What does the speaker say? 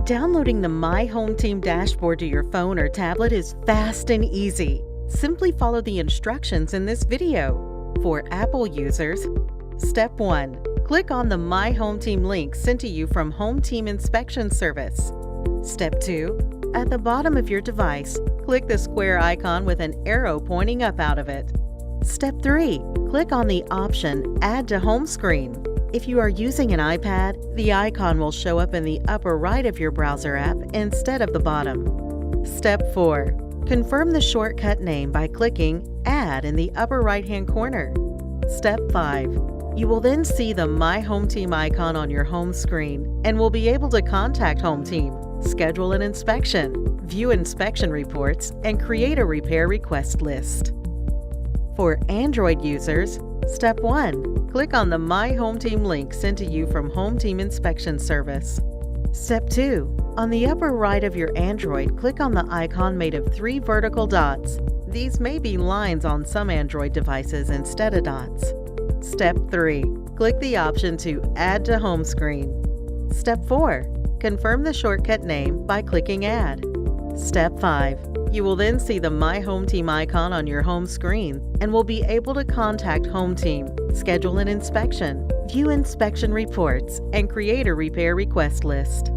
Downloading the My HomeTeam dashboard to your phone or tablet is fast and easy. Simply follow the instructions in this video. For Apple users, Step 1. Click on the My HomeTeam link sent to you from HomeTeam Inspection Service. Step 2. At the bottom of your device, click the square icon with an arrow pointing up out of it. Step 3. Click on the option Add to Home Screen. If you are using an iPad, the icon will show up in the upper right of your browser app instead of the bottom. Step 4. Confirm the shortcut name by clicking Add in the upper right-hand corner. Step 5. You will then see the My HomeTeam icon on your home screen and will be able to contact HomeTeam, schedule an inspection, view inspection reports, and create a repair request list. For Android users, Step 1. Click on the My HomeTeam link sent to you from HomeTeam Inspection Service. Step 2. On the upper right of your Android, click on the icon made of 3 vertical dots. These may be lines on some Android devices instead of dots. Step 3. Click the option to Add to Home Screen. Step 4. Confirm the shortcut name by clicking Add. Step 5. You will then see the My HomeTeam icon on your home screen and will be able to contact HomeTeam, schedule an inspection, view inspection reports, and create a repair request list.